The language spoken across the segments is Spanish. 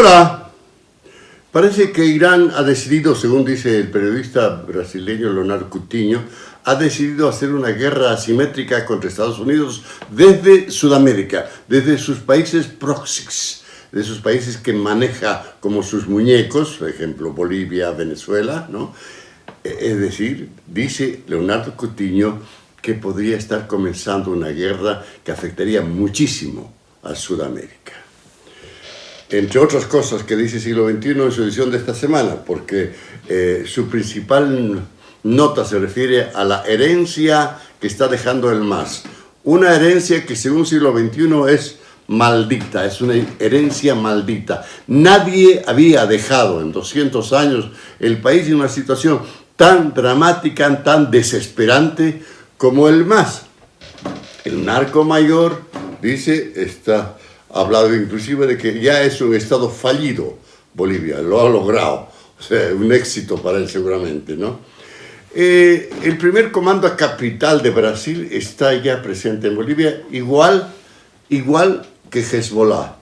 Hola. Parece que Irán ha decidido, según dice el periodista brasileño Leonardo Coutinho, ha decidido hacer una guerra asimétrica contra Estados Unidos desde Sudamérica, desde sus países próximos, de esos países que maneja como sus muñecos, por ejemplo Bolivia, Venezuela, ¿no? Es decir, dice Leonardo Coutinho que podría estar comenzando una guerra que afectaría muchísimo a Sudamérica. Entre otras cosas que dice Siglo XXI en su edición de esta semana, porque su principal nota se refiere a la herencia que está dejando el MAS. Una herencia que según Siglo XXI es maldita, es una herencia maldita. Nadie había dejado en 200 años el país en una situación tan dramática, tan desesperante como el MAS. El narco mayor, dice, ha hablado inclusive de que ya es un estado fallido Bolivia, lo ha logrado, o sea, un éxito para él seguramente, ¿no? El primer comando capital de Brasil está ya presente en Bolivia, igual que Hezbollah.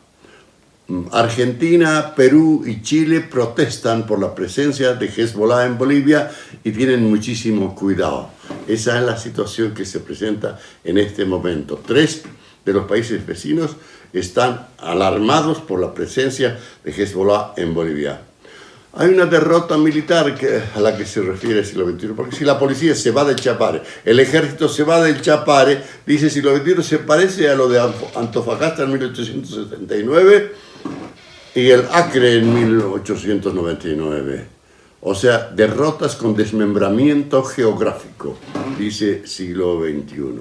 Argentina, Perú y Chile protestan por la presencia de Hezbollah en Bolivia y tienen muchísimo cuidado. Esa es la situación que se presenta en este momento. 3 de los países vecinos están alarmados por la presencia de Hezbollah en Bolivia. Hay una derrota militar a la que se refiere el siglo XXI, porque si la policía se va del Chapare, el ejército se va del Chapare, dice siglo XXI se parece a lo de Antofagasta en 1879 y el Acre en 1899. O sea, derrotas con desmembramiento geográfico, dice siglo XXI.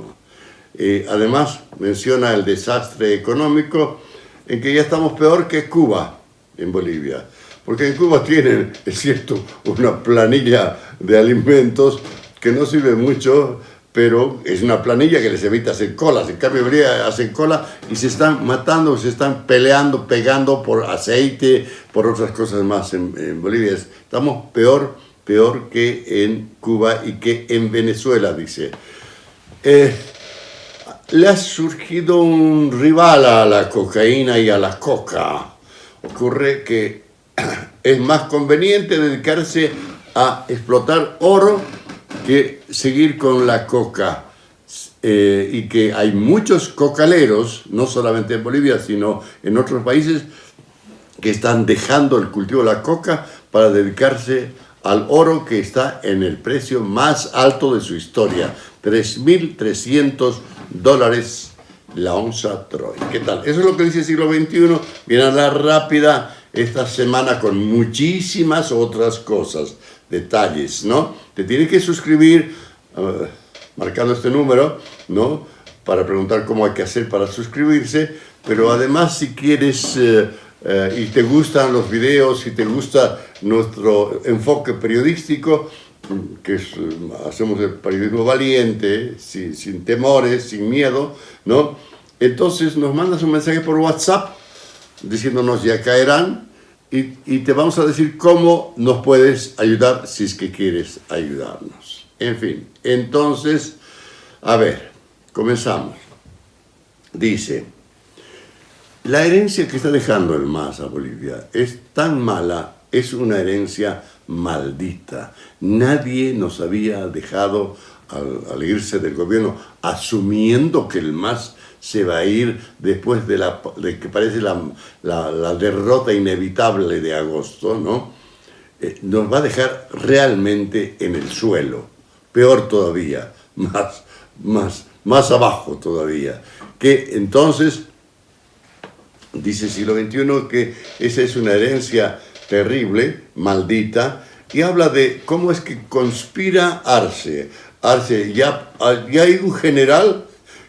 Además, menciona el desastre económico en que ya estamos peor que Cuba en Bolivia. Porque en Cuba tienen, es cierto, una planilla de alimentos que no sirve mucho, pero es una planilla que les evita hacer colas. En cambio, en Bolivia hacen cola y se están matando, se están peleando, pegando por aceite, por otras cosas más en Bolivia. Estamos peor que en Cuba y que en Venezuela, dice. Le ha surgido un rival a la cocaína y a la coca. Ocurre que es más conveniente dedicarse a explotar oro que seguir con la coca. Y que hay muchos cocaleros, no solamente en Bolivia, sino en otros países, que están dejando el cultivo de la coca para dedicarse al oro, que está en el precio más alto de su historia, $3.300 la onza Troy. ¿Qué tal? Eso es lo que dice el siglo XXI. Viene a la rápida esta semana con muchísimas otras cosas, detalles, ¿no? Te tienes que suscribir marcando este número, ¿no? Para preguntar cómo hay que hacer para suscribirse, pero además si quieres y te gustan los videos, si te gusta nuestro enfoque periodístico, que hacemos el periodismo valiente, sin temores, sin miedo, ¿no? Entonces nos mandas un mensaje por WhatsApp diciéndonos ya caerán y te vamos a decir cómo nos puedes ayudar si es que quieres ayudarnos. En fin, entonces, a ver, comenzamos. Dice, la herencia que está dejando el MAS a Bolivia es tan mala, es una herencia maldita. Nadie nos había dejado al irse del gobierno, asumiendo que el MAS se va a ir después de que parece la derrota inevitable de agosto, ¿no? Nos va a dejar realmente en el suelo, peor todavía, más abajo todavía. Que entonces, dice el siglo XXI que esa es una herencia terrible, maldita, y habla de cómo es que conspira Arce. Arce, ya hay un general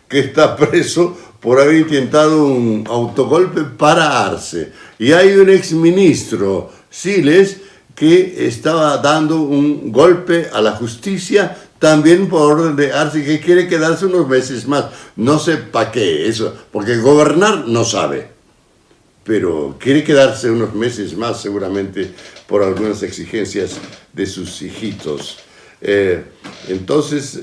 que está preso por haber intentado un autogolpe para Arce. Y hay un exministro, Siles, que estaba dando un golpe a la justicia también por orden de Arce, que quiere quedarse unos meses más. No sé para qué eso, porque gobernar no sabe, pero quiere quedarse unos meses más seguramente por algunas exigencias de sus hijitos. Entonces,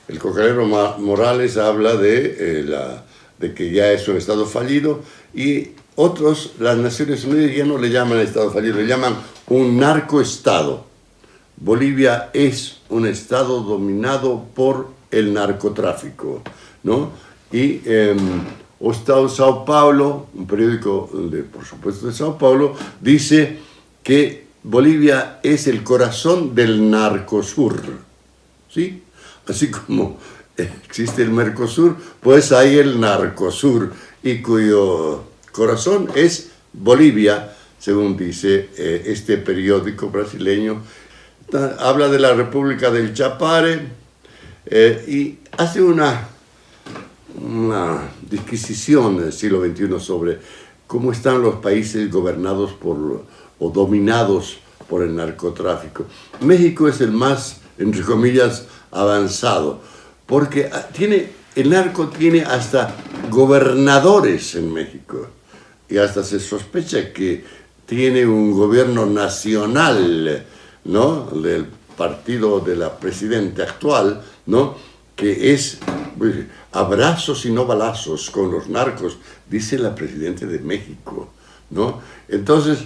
el cocalero Morales habla de que ya es un estado fallido y otros, las Naciones Unidas ya no le llaman Estado fallido, le llaman un narcoestado. Bolivia es un estado dominado por el narcotráfico, ¿no? Y o Estado de Sao Paulo, un periódico por supuesto de Sao Paulo, dice que Bolivia es el corazón del Narcosur, ¿sí? Así como existe el Mercosur, pues hay el Narcosur, y cuyo corazón es Bolivia, según dice este periódico brasileño. Habla de la República del Chapare y hace una disquisición del siglo XXI sobre cómo están los países gobernados o dominados por el narcotráfico. México es el más, entre comillas, avanzado, porque el narco tiene hasta gobernadores en México, y hasta se sospecha que tiene un gobierno nacional, ¿no?, del partido de la presidenta actual, ¿no?, que es abrazos y no balazos con los narcos, dice la presidenta de México, ¿no? Entonces,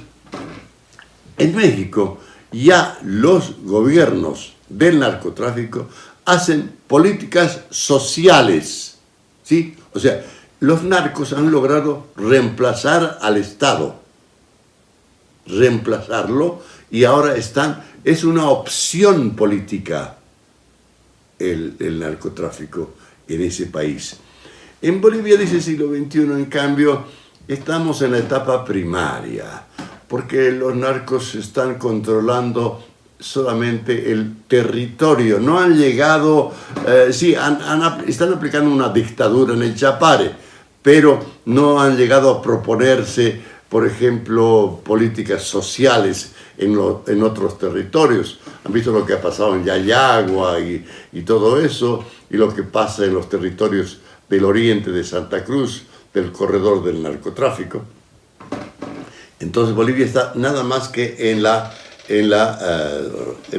en México ya los gobiernos del narcotráfico hacen políticas sociales, ¿sí? O sea, los narcos han logrado reemplazar al Estado, reemplazarlo, y ahora es una opción política el narcotráfico en ese país. En Bolivia, dice el siglo XXI, en cambio, estamos en la etapa primaria, porque los narcos están controlando solamente el territorio, no han llegado, están aplicando una dictadura en el Chapare, pero no han llegado a proponerse, por ejemplo, políticas sociales en otros territorios. Han visto lo que ha pasado en Yayagua y todo eso, y lo que pasa en los territorios del oriente de Santa Cruz, del corredor del narcotráfico. Entonces Bolivia está nada más que en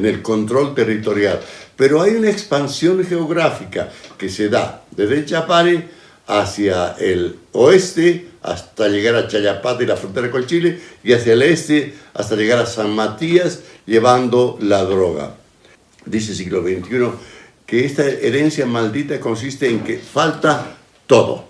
el control territorial. Pero hay una expansión geográfica que se da desde el Chapare hacia el oeste, hasta llegar a Chayapata y la frontera con Chile, y hacia el este hasta llegar a San Matías, llevando la droga. Dice el siglo XXI que esta herencia maldita consiste en que falta todo.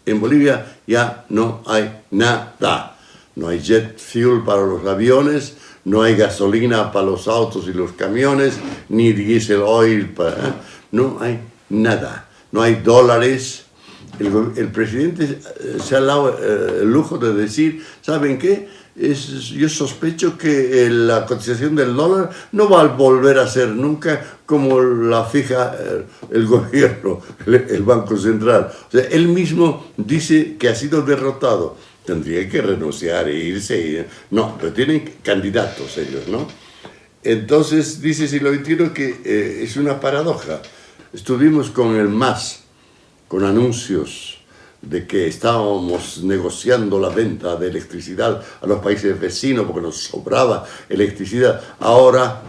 En Bolivia ya no hay nada. No hay jet fuel para los aviones, no hay gasolina para los autos y los camiones, ni diesel oil no hay nada. No hay dólares. El presidente se ha dado el lujo de decir, ¿saben qué? Yo sospecho que la cotización del dólar no va a volver a ser nunca como la fija el gobierno, el Banco Central. O sea, él mismo dice que ha sido derrotado. Tendría que renunciar e irse. No, pero tienen candidatos ellos, ¿no? Entonces dice siglo XXI que es una paradoja. Estuvimos con el MAS, con anuncios de que estábamos negociando la venta de electricidad a los países vecinos porque nos sobraba electricidad. Ahora,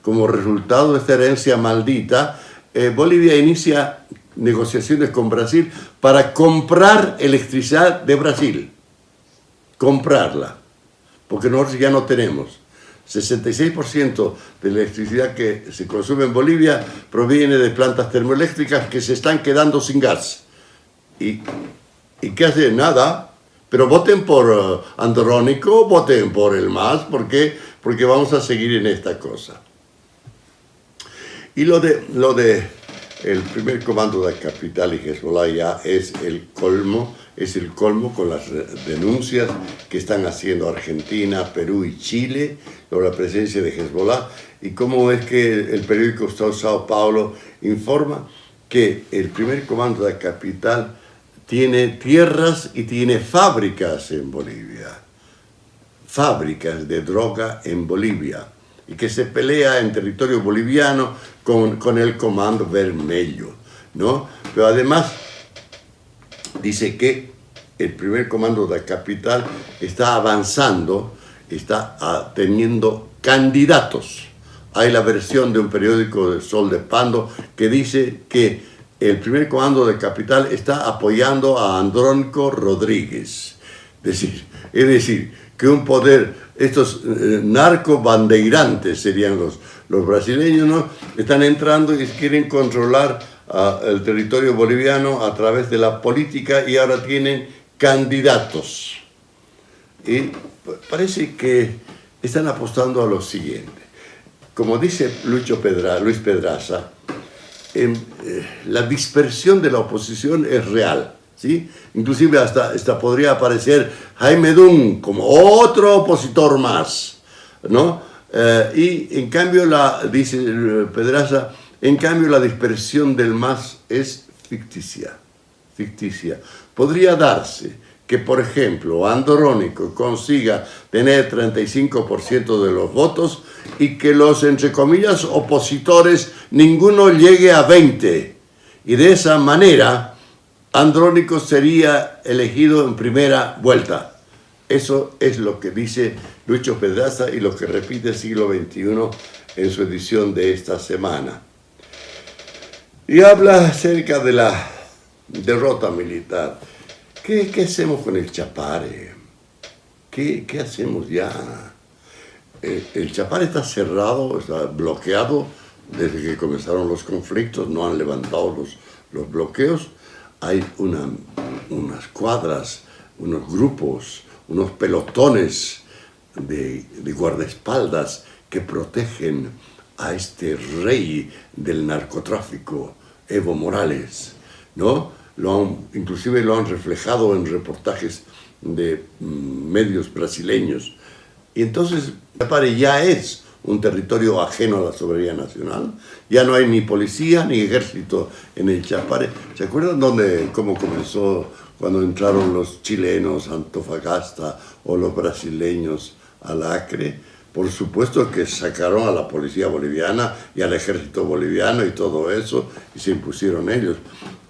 como resultado de esta herencia maldita, Bolivia inicia negociaciones con Brasil para comprar electricidad de Brasil. Comprarla, porque nosotros ya no tenemos. 66% de la electricidad que se consume en Bolivia proviene de plantas termoeléctricas que se están quedando sin gas. ¿Y qué hacen? Nada. Pero voten por Andrónico, voten por el MAS, porque vamos a seguir en esta cosa. Y lo de el primer comando de capital y Hezbollah ya es el colmo con las denuncias que están haciendo Argentina, Perú y Chile sobre la presencia de Hezbollah, y cómo es que el periódico Sao Paulo informa que el primer comando de capital tiene tierras y tiene fábricas en Bolivia, fábricas de droga en Bolivia, y que se pelea en territorio boliviano con el Comando Vermelho, ¿no? Pero además dice que el primer comando de capital está avanzando, está teniendo candidatos. Hay la versión de un periódico de Sol de Pando que dice que el primer comando de capital está apoyando a Andrónico Rodríguez. Es decir, que un poder, estos narcobandeirantes serían los brasileños, ¿no? Están entrando y quieren controlar el territorio boliviano a través de la política y ahora tienen candidatos. Y parece que están apostando a lo siguiente. Como dice Luis Pedraza, la dispersión de la oposición es real, ¿sí? Inclusive hasta podría aparecer Jaime Dunn como otro opositor más, ¿no? Y en cambio, dice Pedraza, en cambio la dispersión del MAS es ficticia. Podría darse que, por ejemplo, Andrónico consiga tener 35% de los votos y que los, entre comillas, opositores, ninguno llegue a 20%. Y de esa manera, Andrónico sería elegido en primera vuelta. Eso es lo que dice Lucho Pedraza y lo que repite Siglo XXI en su edición de esta semana. Y habla acerca de la derrota militar. ¿Qué hacemos con el Chapare? ¿Qué hacemos ya? El Chapare está cerrado, está bloqueado desde que comenzaron los conflictos, no han levantado los bloqueos. Hay unas cuadras, unos grupos, unos pelotones de guardaespaldas que protegen a este rey del narcotráfico, Evo Morales, ¿no? Inclusive lo han reflejado en reportajes de medios brasileños. Y entonces Chapare ya es un territorio ajeno a la soberanía nacional. Ya no hay ni policía ni ejército en el Chapare. ¿Se acuerdan cómo comenzó cuando entraron los chilenos a Antofagasta o los brasileños al Acre? Por supuesto que sacaron a la policía boliviana y al ejército boliviano y todo eso, y se impusieron ellos.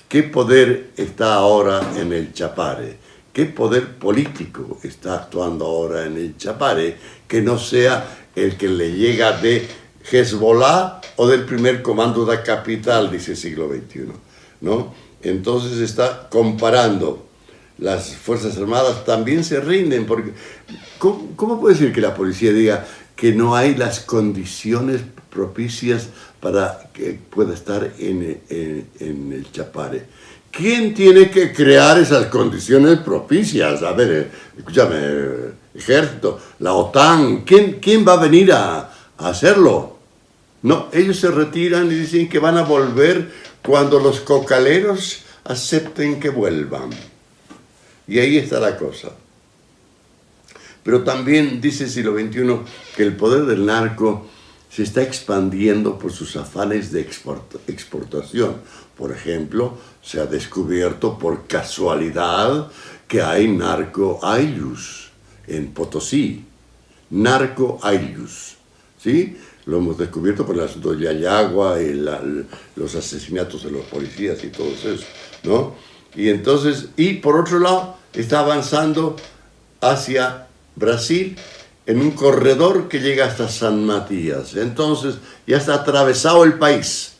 ¿Qué poder está ahora en el Chapare? ¿Qué poder político está actuando ahora en el Chapare que no sea el que le llega de Hezbollah o del primer comando de la capital, dice Siglo XXI, ¿no? Entonces está comparando. Las Fuerzas Armadas también se rinden, porque ¿cómo puede ser que la policía diga que no hay las condiciones propicias para que pueda estar en el Chapare? ¿Quién tiene que crear esas condiciones propicias? A ver, escúchame, ejército, la OTAN, ¿quién va a venir a hacerlo? No, ellos se retiran y dicen que van a volver cuando los cocaleros acepten que vuelvan. Y ahí está la cosa. Pero también dice Siglo XXI que el poder del narco se está expandiendo por sus afanes de exportación. Por ejemplo, se ha descubierto por casualidad que hay narco-ayllus en Potosí. Narco-ayllus, ¿sí? Lo hemos descubierto por el asunto de Yayagua y los asesinatos de los policías y todo eso, ¿no? Y entonces, y por otro lado, está avanzando hacia Brasil en un corredor que llega hasta San Matías. Entonces, ya está atravesado el país,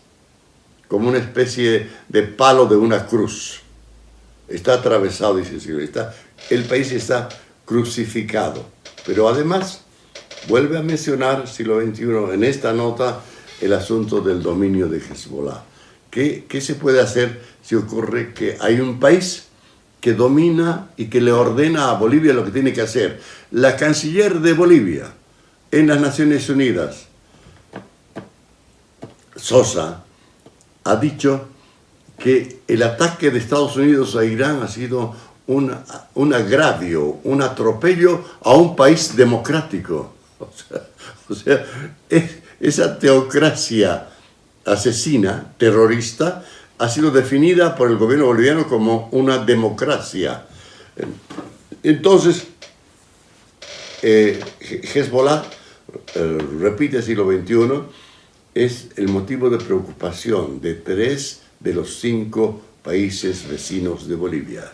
como una especie de palo de una cruz. Está atravesado, dice el siglo. El país está crucificado. Pero además, vuelve a mencionar, Siglo XXI, en esta nota, el asunto del dominio de Hezbollah. ¿Qué se puede hacer si ocurre que hay un país que domina y que le ordena a Bolivia lo que tiene que hacer? La canciller de Bolivia en las Naciones Unidas, Sosa, ha dicho que el ataque de Estados Unidos a Irán ha sido un agravio, un atropello a un país democrático. O sea, esa teocracia asesina, terrorista, ha sido definida por el gobierno boliviano como una democracia. Entonces, Hezbollah, repite Siglo XXI, es el motivo de preocupación de 3 de los 5 países vecinos de Bolivia.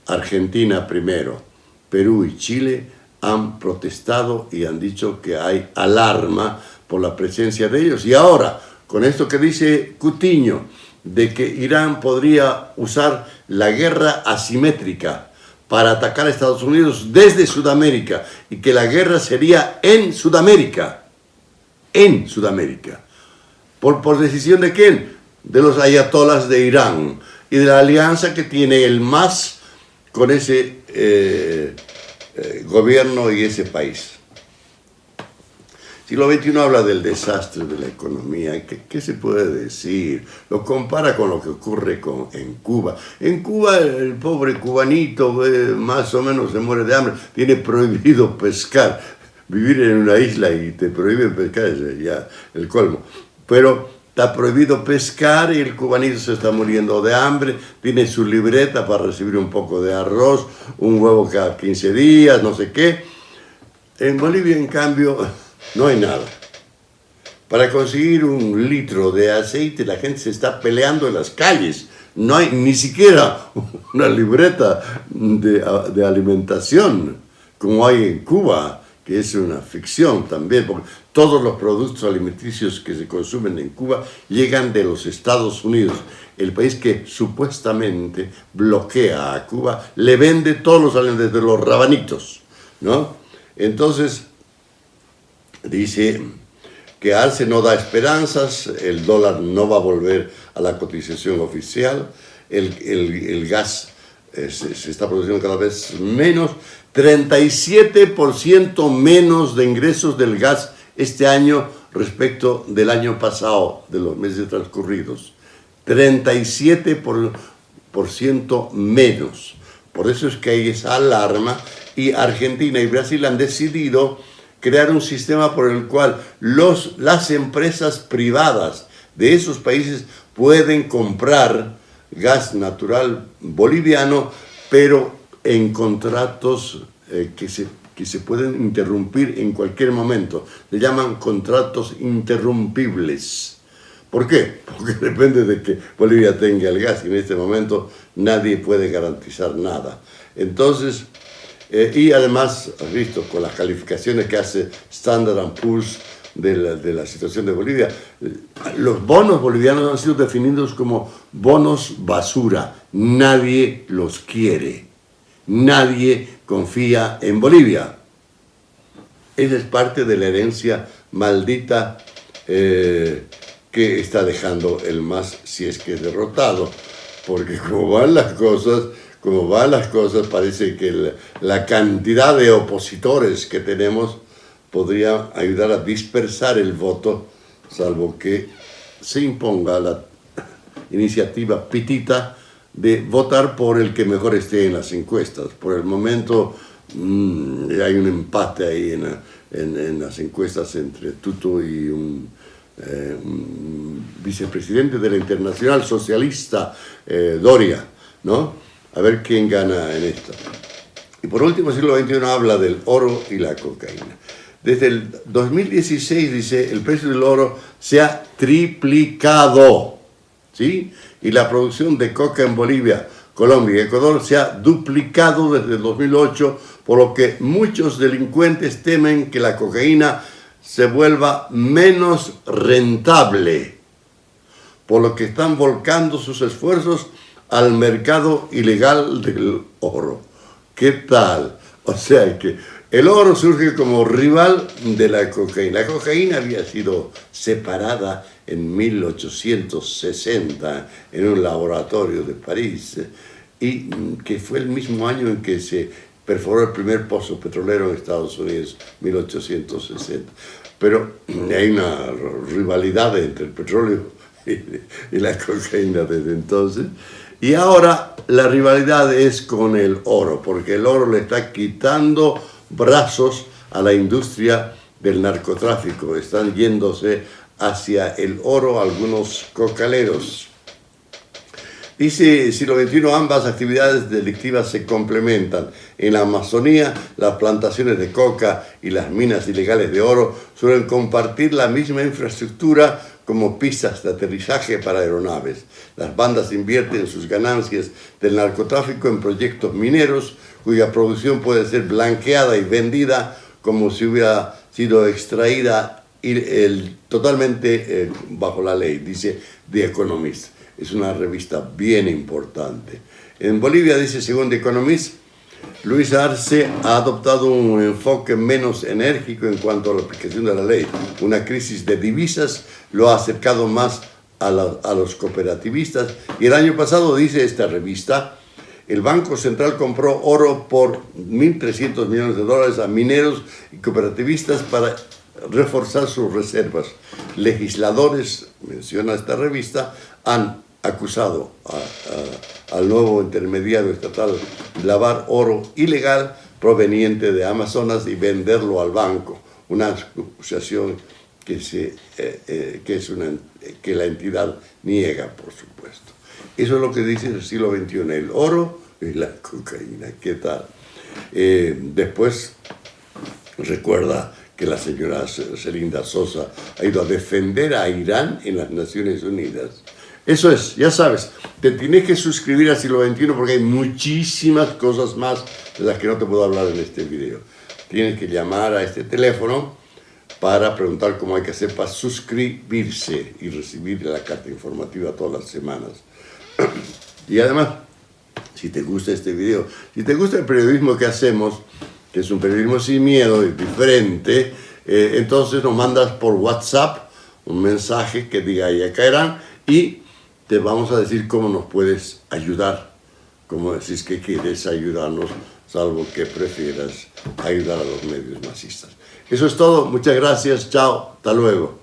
Argentina primero, Perú y Chile han protestado y han dicho que hay alarma por la presencia de ellos. Y ahora, con esto que dice Cutiño, de que Irán podría usar la guerra asimétrica para atacar a Estados Unidos desde Sudamérica y que la guerra sería en Sudamérica. En Sudamérica. ¿Por decisión de quién? De los ayatolas de Irán y de la alianza que tiene el MAS con ese gobierno y ese país. Siglo XXI habla del desastre de la economía. ¿Qué se puede decir? Lo compara con lo que ocurre en Cuba. En Cuba el pobre cubanito más o menos se muere de hambre. Tiene prohibido pescar. Vivir en una isla y te prohíben pescar es ya el colmo. Pero está prohibido pescar y el cubanito se está muriendo de hambre. Tiene su libreta para recibir un poco de arroz, un huevo cada 15 días, no sé qué. En Bolivia, en cambio, no hay nada. Para conseguir un litro de aceite, la gente se está peleando en las calles. No hay ni siquiera una libreta de alimentación como hay en Cuba, que es una ficción también, porque todos los productos alimenticios que se consumen en Cuba llegan de los Estados Unidos. El país que supuestamente bloquea a Cuba le vende todos los alimentos, desde los rabanitos, ¿no? Entonces, dice que Arce no da esperanzas, el dólar no va a volver a la cotización oficial, el gas se está produciendo cada vez menos, 37% menos de ingresos del gas este año respecto del año pasado, de los meses transcurridos. 37% menos. Por eso es que hay esa alarma y Argentina y Brasil han decidido crear un sistema por el cual las empresas privadas de esos países pueden comprar gas natural boliviano, pero en contratos que se pueden interrumpir en cualquier momento. Se llaman contratos interrumpibles. ¿Por qué? Porque depende de que Bolivia tenga el gas y en este momento nadie puede garantizar nada. Entonces, y además, has visto, con las calificaciones que hace Standard & Poor's de la situación de Bolivia, los bonos bolivianos han sido definidos como bonos basura. Nadie los quiere. Nadie confía en Bolivia. Esa es parte de la herencia maldita que está dejando el MAS si es que es derrotado. Porque como van las cosas, parece que la cantidad de opositores que tenemos podría ayudar a dispersar el voto, salvo que se imponga la iniciativa pitita de votar por el que mejor esté en las encuestas. Por el momento hay un empate ahí en las encuestas entre Tuto y un vicepresidente de la Internacional Socialista, Doria, ¿no? A ver quién gana en esto. Y por último, siglo XXI habla del oro y la cocaína. Desde el 2016, dice, el precio del oro se ha triplicado, ¿sí? Y la producción de coca en Bolivia, Colombia y Ecuador se ha duplicado desde el 2008, por lo que muchos delincuentes temen que la cocaína se vuelva menos rentable, por lo que están volcando sus esfuerzos al mercado ilegal del oro. ¿Qué tal? O sea que el oro surge como rival de la cocaína. La cocaína había sido separada en 1860 en un laboratorio de París, y que fue el mismo año en que se perforó el primer pozo petrolero en Estados Unidos, 1860. Pero hay una rivalidad entre el petróleo y la cocaína desde entonces. Y ahora la rivalidad es con el oro, porque el oro le está quitando brazos a la industria del narcotráfico. Están yéndose hacia el oro algunos cocaleros. Dice siglo XXI, ambas actividades delictivas se complementan. En la Amazonía, las plantaciones de coca y las minas ilegales de oro suelen compartir la misma infraestructura como pistas de aterrizaje para aeronaves. Las bandas invierten sus ganancias del narcotráfico en proyectos mineros, cuya producción puede ser blanqueada y vendida como si hubiera sido extraída totalmente bajo la ley, dice The Economist. Es una revista bien importante. En Bolivia, dice, según The Economist, Luis Arce ha adoptado un enfoque menos enérgico en cuanto a la aplicación de la ley. Una crisis de divisas lo ha acercado más a los cooperativistas. Y el año pasado, dice esta revista, el Banco Central compró oro por $1.300 millones a mineros y cooperativistas para reforzar sus reservas. Legisladores, menciona esta revista, han acusado al nuevo intermediario estatal de lavar oro ilegal proveniente de Amazonas y venderlo al banco. Una acusación que la entidad niega, por supuesto. Eso es lo que dice el siglo XXI, el oro y la cocaína. ¿Qué tal? Después recuerda que la señora Celinda Sosa ha ido a defender a Irán en las Naciones Unidas. Eso es, ya sabes, te tienes que suscribir al siglo XXI porque hay muchísimas cosas más de las que no te puedo hablar en este video. Tienes que llamar a este teléfono para preguntar cómo hay que hacer para suscribirse y recibir la carta informativa todas las semanas. Y además, si te gusta este video, si te gusta el periodismo que hacemos, que es un periodismo sin miedo y diferente, entonces nos mandas por WhatsApp un mensaje que diga ya caerán y te vamos a decir cómo nos puedes ayudar, como decís que quieres ayudarnos, salvo que prefieras ayudar a los medios masistas. Eso es todo, muchas gracias, chao, hasta luego.